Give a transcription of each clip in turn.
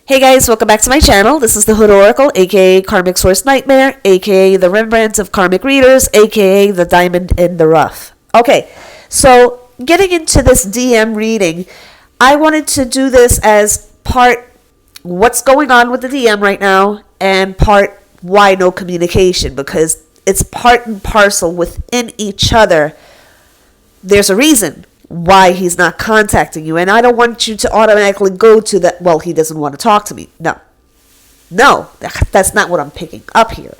Hey guys, welcome back to my channel. This is the Hood Oracle, aka Karmic Source Nightmare, aka the Rembrandt of Karmic Readers, aka the Diamond in the Rough. Okay, so getting into this DM reading, I wanted to do this as part what's going on with the DM right now and part why no communication, because it's part and parcel within each other. There's a reason why he's not contacting you, and I don't want you to automatically go to that, well, he doesn't want to talk to me. No, that's not what I'm picking up here.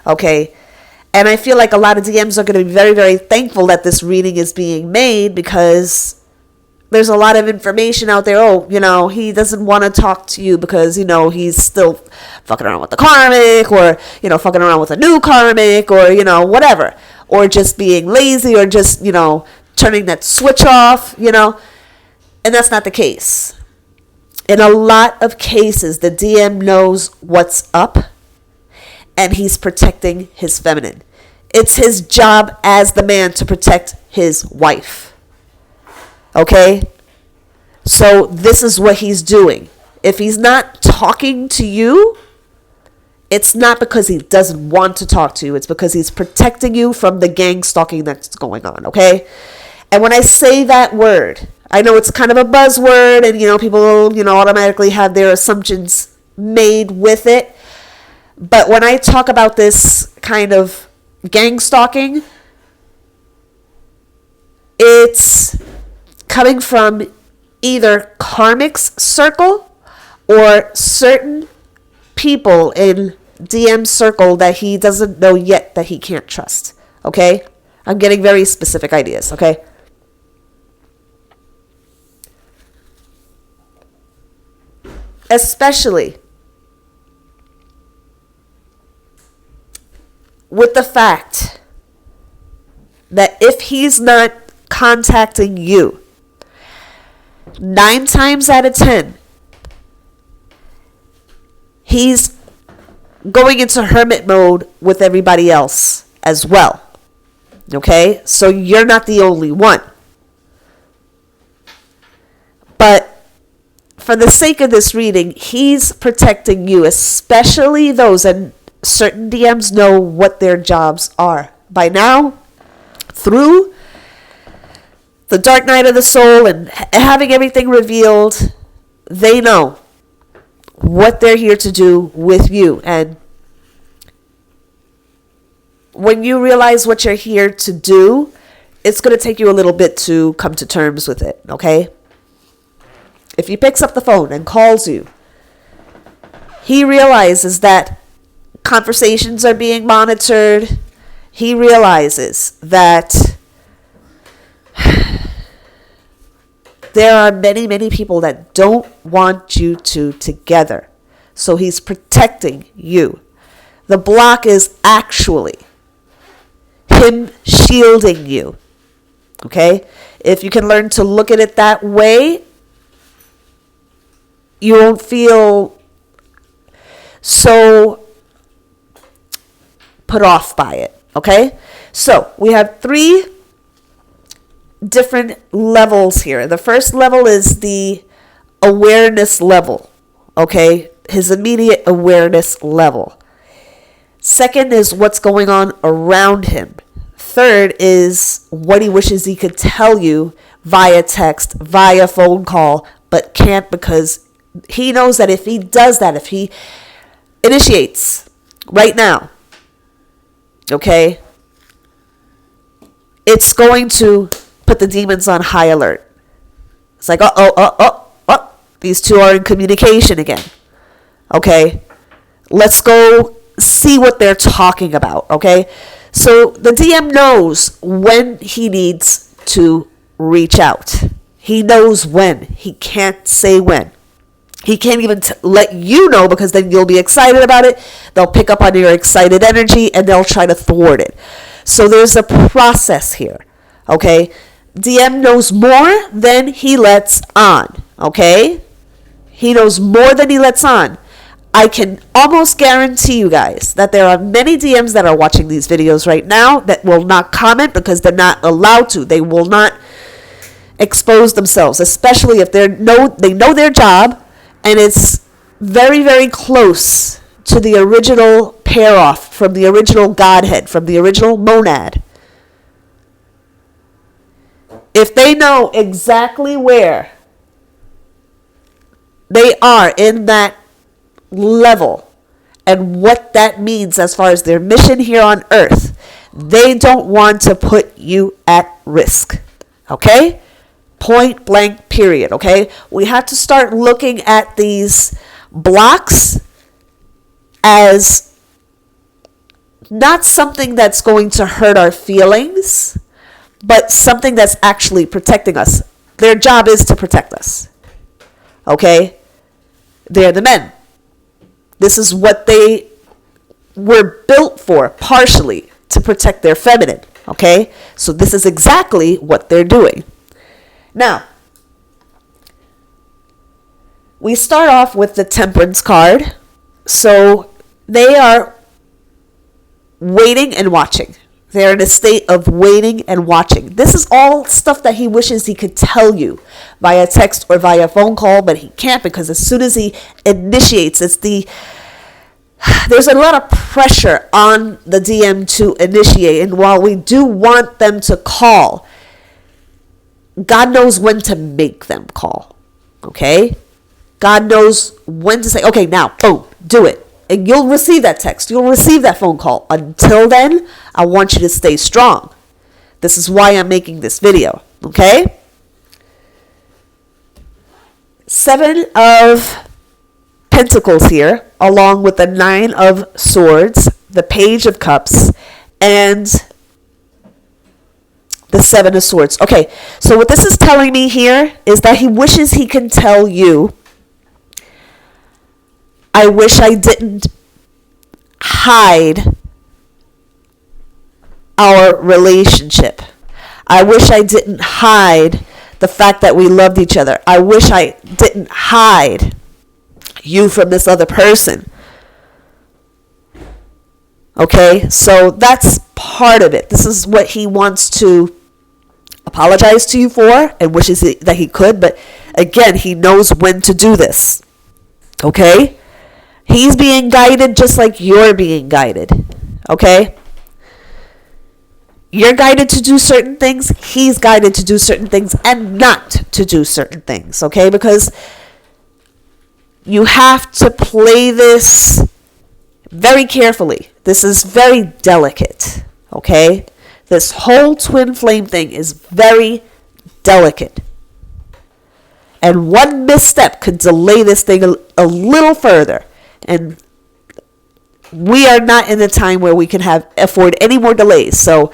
Okay, and I feel like a lot of DMs are going to be very, very thankful that this reading is being made, because there's a lot of information out there. Oh, he doesn't want to talk to you because, he's still fucking around with the karmic, or, fucking around with a new karmic, or, whatever, or just being lazy, or just, turning that switch off, and that's not the case. In a lot of cases, the DM knows what's up, and he's protecting his feminine. It's his job as the man to protect his wife. Okay? So this is what he's doing. If he's not talking to you, it's not because he doesn't want to talk to you. It's because he's protecting you from the gang stalking that's going on, okay? And when I say that word, I know it's kind of a buzzword, and, people, automatically have their assumptions made with it. But when I talk about this kind of gang stalking, it's coming from either karmic's circle or certain people in DM circle that he doesn't know yet that he can't trust. Okay? I'm getting very specific ideas, okay? Especially with the fact that if he's not contacting you, 9 times out of 10, he's going into hermit mode with everybody else as well. Okay? So you're not the only one. But for the sake of this reading, he's protecting you, especially those, and certain DMs know what their jobs are. By now, through the dark night of the soul and having everything revealed, they know what they're here to do with you. And when you realize what you're here to do, it's going to take you a little bit to come to terms with it, okay? If he picks up the phone and calls you, he realizes that conversations are being monitored. He realizes that there are many, many people that don't want you two together. So he's protecting you. The block is actually him shielding you. Okay? If you can learn to look at it that way, you won't feel so put off by it. Okay? So we have 3 different levels here. The first level is the awareness level. Okay? His immediate awareness level. Second is what's going on around him. Third is what he wishes he could tell you via text, via phone call, but can't, because he knows that if he does that, if he initiates right now, okay, it's going to put the demons on high alert. It's like, these two are in communication again. Okay, let's go see what they're talking about, okay? So the DM knows when he needs to reach out. He knows when. He can't say when. He can't even let you know, because then you'll be excited about it. They'll pick up on your excited energy and they'll try to thwart it. So there's a process here, okay? DM knows more than he lets on, okay? He knows more than he lets on. I can almost guarantee you guys that there are many DMs that are watching these videos right now that will not comment because they're not allowed to. They will not expose themselves, especially if they know their job and it's very, very close to the original pair off from the original Godhead, from the original monad, if they know exactly where they are in that level and what that means as far as their mission here on earth, they don't want to put you at risk. Okay? Point blank, period. Okay? We have to start looking at these blocks as not something that's going to hurt our feelings, but something that's actually protecting us. Their job is to protect us. Okay? They're the men. This is what they were built for, partially, to protect their feminine. Okay? So this is exactly what they're doing. Now, we start off with the Temperance card. So they are waiting and watching. They're in a state of waiting and watching. This is all stuff that he wishes he could tell you via text or via phone call, but he can't, because as soon as he initiates, there's a lot of pressure on the DM to initiate. And while we do want them to call, God knows when to make them call. Okay? God knows when to say, okay, now, boom, do it. And you'll receive that text. You'll receive that phone call. Until then, I want you to stay strong. This is why I'm making this video. Okay? 7 of Pentacles here, along with the 9 of Swords, the Page of Cups, and the 7 of Swords. Okay, so what this is telling me here is that he wishes he can tell you, I wish I didn't hide our relationship. I wish I didn't hide the fact that we loved each other. I wish I didn't hide you from this other person. Okay, so that's part of it. This is what he wants to apologize to you for and wishes that he could, but again, he knows when to do this. Okay? He's being guided just like you're being guided. Okay? You're guided to do certain things. He's guided to do certain things and not to do certain things. Okay? Because you have to play this very carefully. This is very delicate. Okay? This whole twin flame thing is very delicate. And one misstep could delay this thing a little further. And we are not in a time where we can afford any more delays. So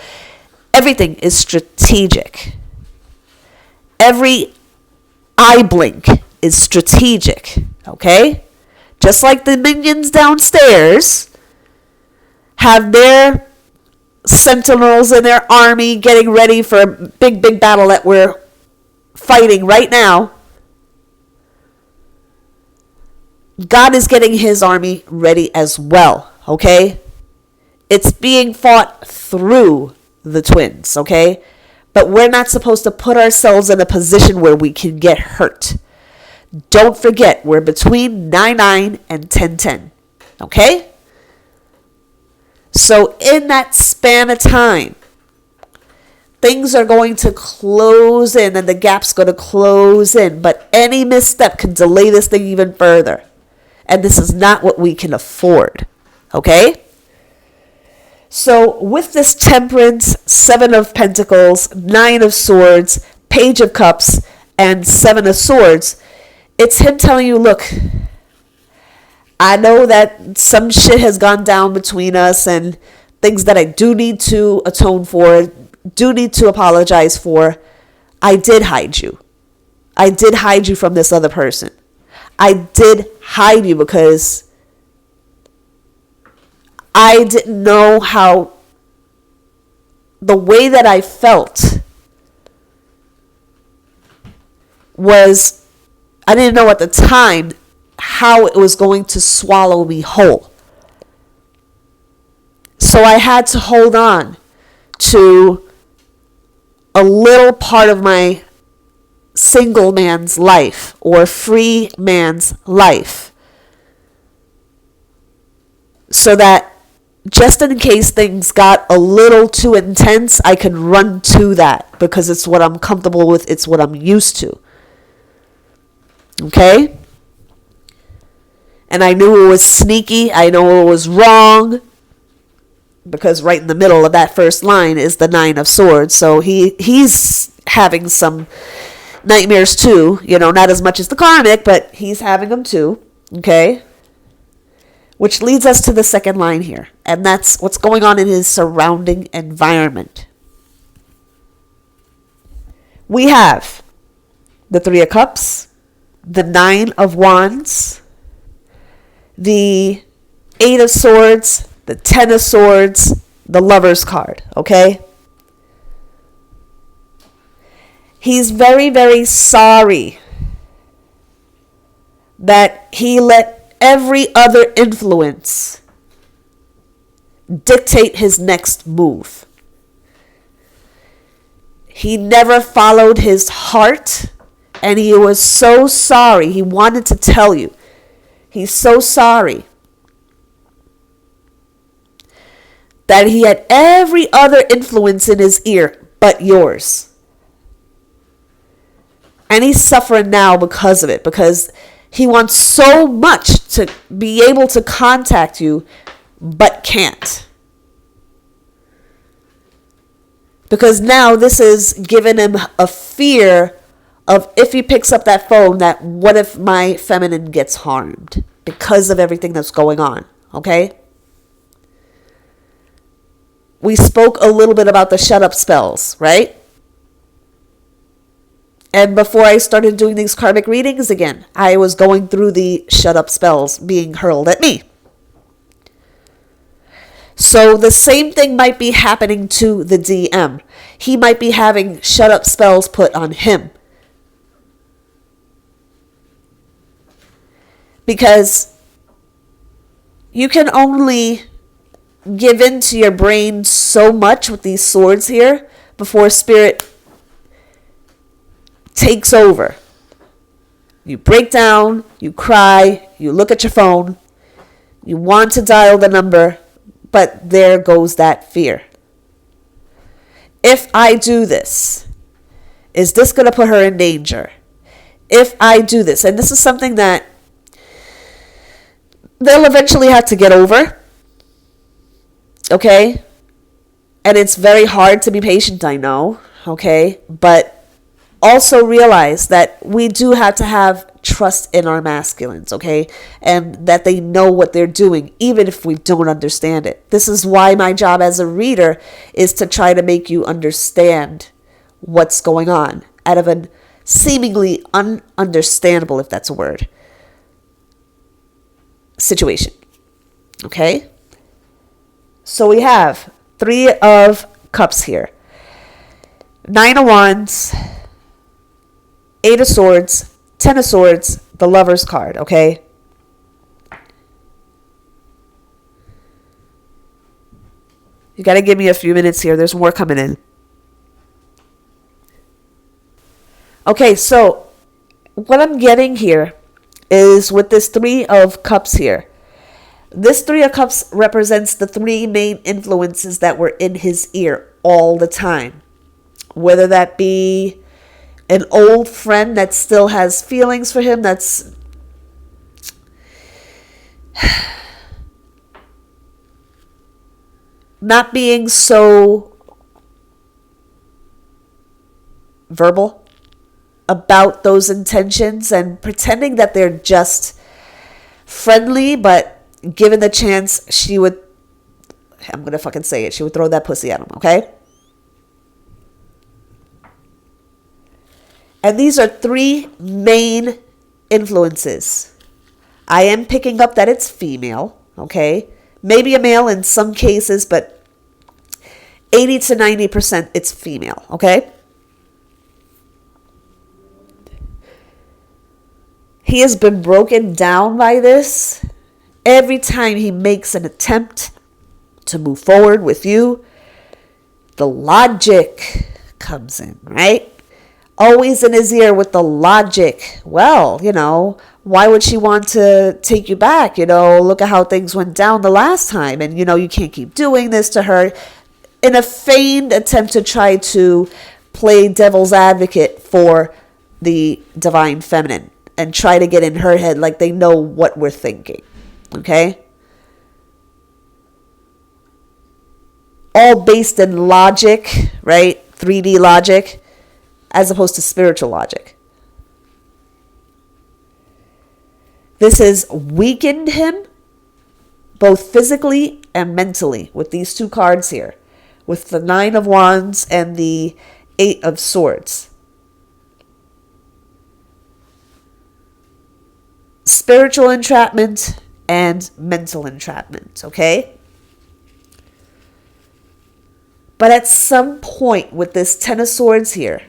everything is strategic. Every eye blink is strategic. Okay? Just like the minions downstairs have their sentinels in their army getting ready for a big, big battle that we're fighting right now. God is getting his army ready as well, okay? It's being fought through the twins, okay? But we're not supposed to put ourselves in a position where we can get hurt. Don't forget, we're between 9-9 and 10-10, okay? So in that span of time, things are going to close in and the gap's going to close in. But any misstep can delay this thing even further. And this is not what we can afford. Okay? So with this Temperance, 7 of Pentacles, 9 of Swords, Page of Cups, and 7 of Swords, it's him telling you, look, I know that some shit has gone down between us and things that I do need to atone for, do need to apologize for. I did hide you. I did hide you from this other person. I did hide you because I didn't know how the way that I felt was, I didn't know at the time how it was going to swallow me whole. So I had to hold on to a little part of my single man's life or free man's life so that just in case things got a little too intense, I can run to that because it's what I'm comfortable with, it's what I'm used to. Okay? And I knew it was sneaky, I know it was wrong, because right in the middle of that first line is the Nine of Swords. So he's having some nightmares too, not as much as the karmic, but he's having them too. Okay? Which leads us to the second line here. And that's what's going on in his surrounding environment. We have the Three of Cups, the Nine of Wands, the Eight of Swords, the Ten of Swords, the Lover's card. Okay? He's very, very sorry that he let every other influence dictate his next move. He never followed his heart, and he was so sorry. He wanted to tell you. He's so sorry that he had every other influence in his ear but yours. And he's suffering now because of it, because he wants so much to be able to contact you, but can't. Because now this has given him a fear of, if he picks up that phone, that what if my feminine gets harmed because of everything that's going on. Okay? We spoke a little bit about the shut up spells, right? And before I started doing these karmic readings again, I was going through the shut up spells being hurled at me. So the same thing might be happening to the DM. He might be having shut up spells put on him. Because you can only give in to your brain so much with these swords here before spirit takes over. You break down, you cry, you look at your phone, you want to dial the number, but there goes that fear. If I do this, is this going to put her in danger? If I do this, and this is something that they'll eventually have to get over, okay? And it's very hard to be patient, I know, okay? But also realize that we do have to have trust in our masculines, okay? And that they know what they're doing, even if we don't understand it. This is why my job as a reader is to try to make you understand what's going on out of a seemingly ununderstandable, if that's a word, situation, okay? So we have Three of Cups here. Nine of Wands, Eight of Swords, Ten of Swords, the Lover's card, okay? You got to give me a few minutes here. There's more coming in. Okay, so what I'm getting here is with this Three of Cups here. This Three of Cups represents the three main influences that were in his ear all the time. Whether that be an old friend that still has feelings for him, that's not being so verbal about those intentions and pretending that they're just friendly, but given the chance, she would, I'm going to fucking say it, she would throw that pussy at him, okay? And these are three main influences. I am picking up that it's female, okay? Maybe a male in some cases, but 80 to 90% it's female, okay? He has been broken down by this. Every time he makes an attempt to move forward with you, the logic comes in, right? Always in his ear with the logic. Well, Why would she want to take you back? Look at how things went down the last time. And, you can't keep doing this to her. In a feigned attempt to try to play devil's advocate for the divine feminine and try to get in her head like they know what we're thinking. Okay? All based in logic, right? 3D logic, as opposed to spiritual logic. This has weakened him both physically and mentally with these two cards here, with the 9 of Wands and the 8 of Swords. Spiritual entrapment and mental entrapment, okay? But at some point with this 10 of Swords here,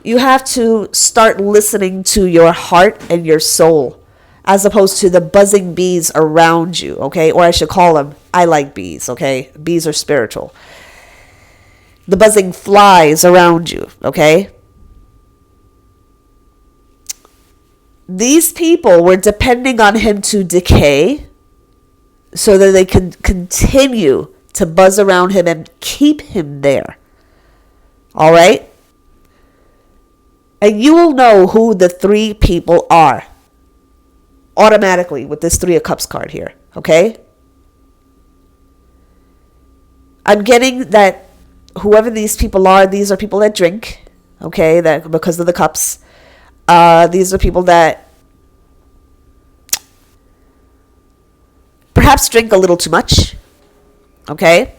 you have to start listening to your heart and your soul as opposed to the buzzing bees around you, okay? Or I should call them, I like bees, okay? Bees are spiritual. The buzzing flies around you, okay? These people were depending on him to decay so that they can continue to buzz around him and keep him there. All right? And you will know who the 3 people are automatically with this 3 of Cups card here, okay? I'm getting that whoever these people are, these are people that drink, okay, that because of the cups. These are people that perhaps drink a little too much, okay?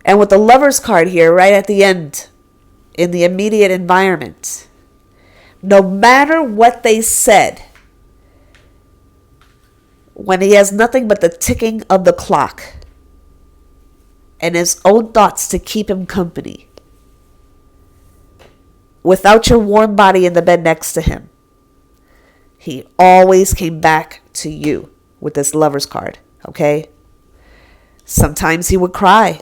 And with the Lovers card here, right at the end, in the immediate environment, no matter what they said, when he has nothing but the ticking of the clock and his own thoughts to keep him company, without your warm body in the bed next to him, he always came back to you with this Lovers card, okay? Sometimes he would cry.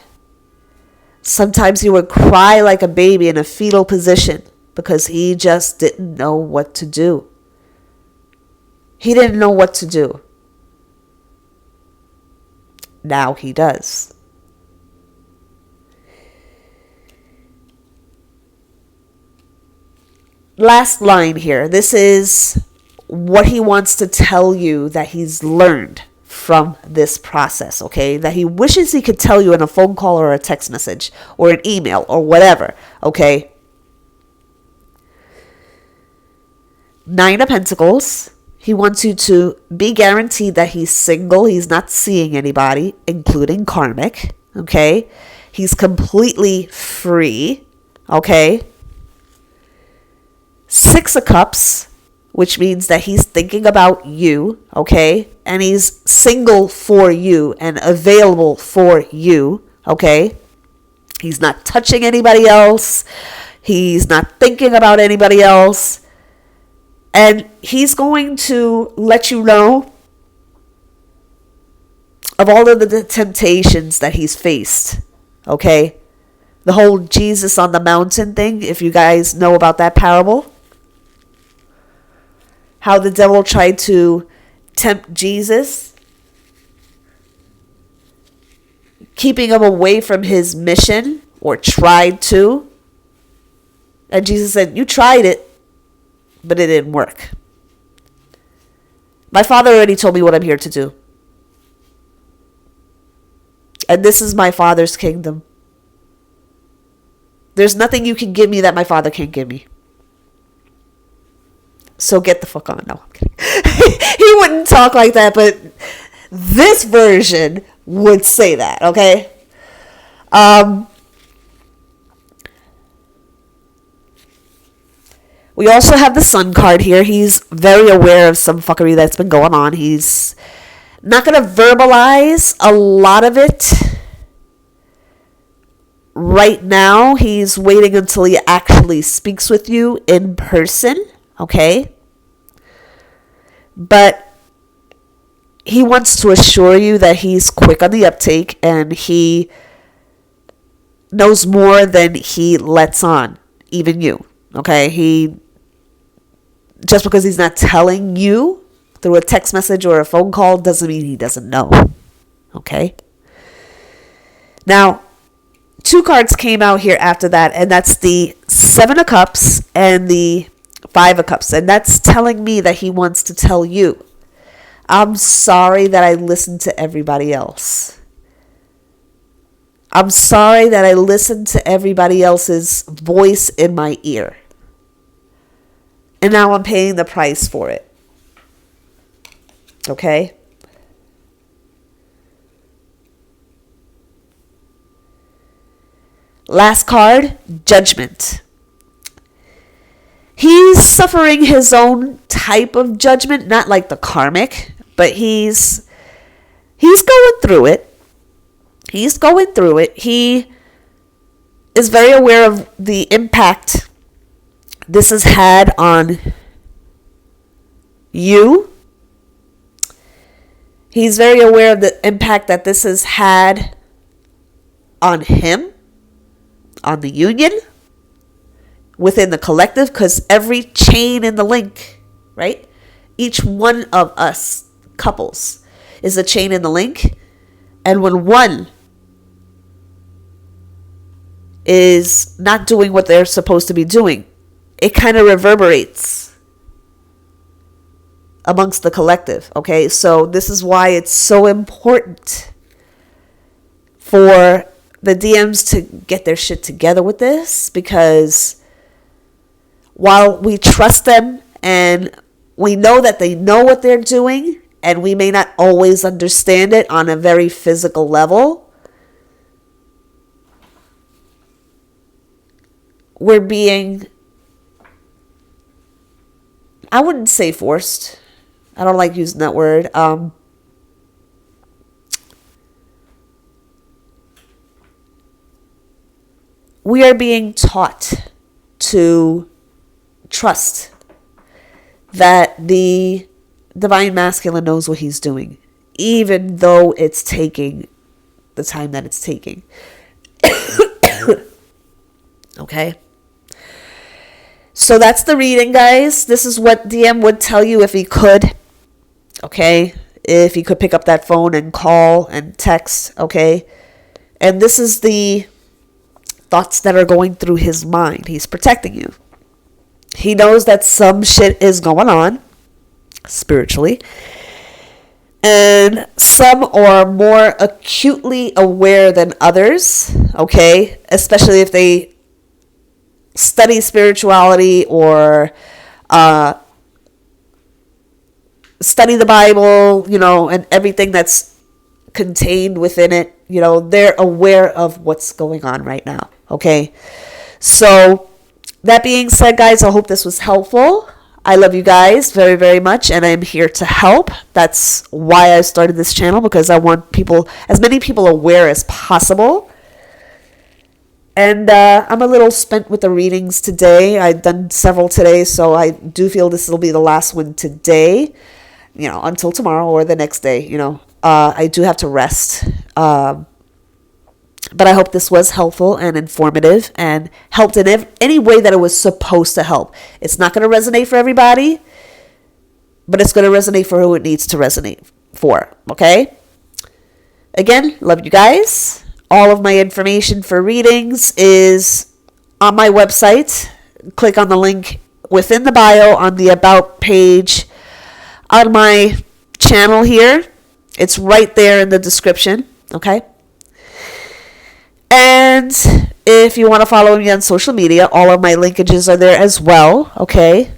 Sometimes he would cry like a baby in a fetal position because he just didn't know what to do. He didn't know what to do. Now he does. Last line here. This is what he wants to tell you that he's learned from this process, okay? That he wishes he could tell you in a phone call or a text message or an email or whatever, okay? 9 of Pentacles. He wants you to be guaranteed that he's single. He's not seeing anybody, including karmic, okay? He's completely free, okay? 6 of Cups, which means that he's thinking about you, okay? And he's single for you and available for you, okay? He's not touching anybody else. He's not thinking about anybody else. And he's going to let you know of all of the temptations that he's faced, okay? The whole Jesus on the mountain thing, if you guys know about that parable. How the devil tried to tempt Jesus, keeping him away from his mission, or tried to. And Jesus said, you tried it, but it didn't work. My Father already told me what I'm here to do. And this is my Father's kingdom. There's nothing you can give me that my Father can't give me. So get the fuck on. No, I'm kidding. He wouldn't talk like that, but this version would say that, okay? We also have the Sun card here. He's very aware of some fuckery that's been going on. He's not going to verbalize a lot of it right now. He's waiting until he actually speaks with you in person. Okay? But he wants to assure you that he's quick on the uptake and he knows more than he lets on, even you. Okay? Just because he's not telling you through a text message or a phone call doesn't mean he doesn't know. Okay? Now, 2 cards came out here after that, and that's the 7 of Cups and the 5 of Cups. And that's telling me that he wants to tell you, I'm sorry that I listened to everybody else. I'm sorry that I listened to everybody else's voice in my ear. And now I'm paying the price for it. Okay? Last card, Judgment. He's suffering his own type of judgment, not like the karmic, but he's going through it. He's going through it. He is very aware of the impact this has had on you. He's very aware of the impact that this has had on him, on the union, within the collective, because every chain in the link, right? Each one of us couples is a chain in the link. And when one is not doing what they're supposed to be doing, it kind of reverberates amongst the collective. Okay, so this is why it's so important for the DMs to get their shit together with this, because while we trust them and we know that they know what they're doing, and we may not always understand it on a very physical level, we're being, I wouldn't say forced. I don't like using that word. We are being taught to trust that the Divine Masculine knows what he's doing, even though it's taking the time that it's taking. Okay? So that's the reading, guys. This is what DM would tell you if he could. Okay? If he could pick up that phone and call and text. Okay? And this is the thoughts that are going through his mind. He's protecting you. He knows that some shit is going on spiritually, and some are more acutely aware than others. Okay? Especially if they study spirituality or study the Bible, and everything that's contained within it. They're aware of what's going on right now. Okay? So that being said, guys, I hope this was helpful. I love you guys very, very much, and I'm here to help. That's why I started this channel, because I want as many people aware as possible. And I'm a little spent with the readings today. I've done several today, so I do feel this will be the last one today, until tomorrow or the next day. I do have to rest. But I hope this was helpful and informative and helped in any way that it was supposed to help. It's not going to resonate for everybody, but it's going to resonate for who it needs to resonate for. Okay? Again, love you guys. All of my information for readings is on my website. Click on the link within the bio on the About page on my channel here. It's right there in the description. Okay? And if you want to follow me on social media, all of my linkages are there as well. Okay?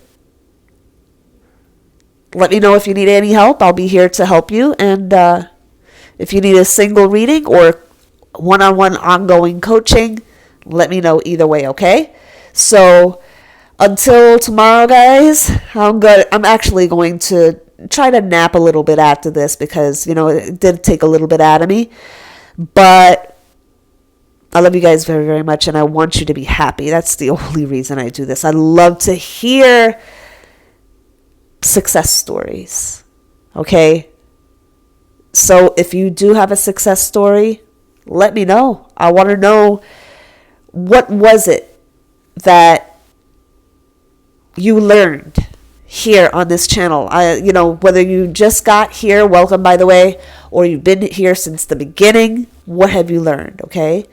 Let me know if you need any help. I'll be here to help you. And if you need a single reading or one-on-one ongoing coaching, let me know either way. Okay? So until tomorrow, guys, I'm actually going to try to nap a little bit after this, because it did take a little bit out of me. But I love you guys very, very much, and I want you to be happy. That's the only reason I do this. I love to hear success stories. Okay? So if you do have a success story, let me know. I want to know what was it that you learned here on this channel? Whether you just got here, welcome by the way, or you've been here since the beginning, what have you learned? Okay.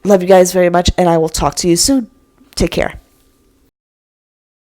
Love you guys very much, and I will talk to you soon. Take care.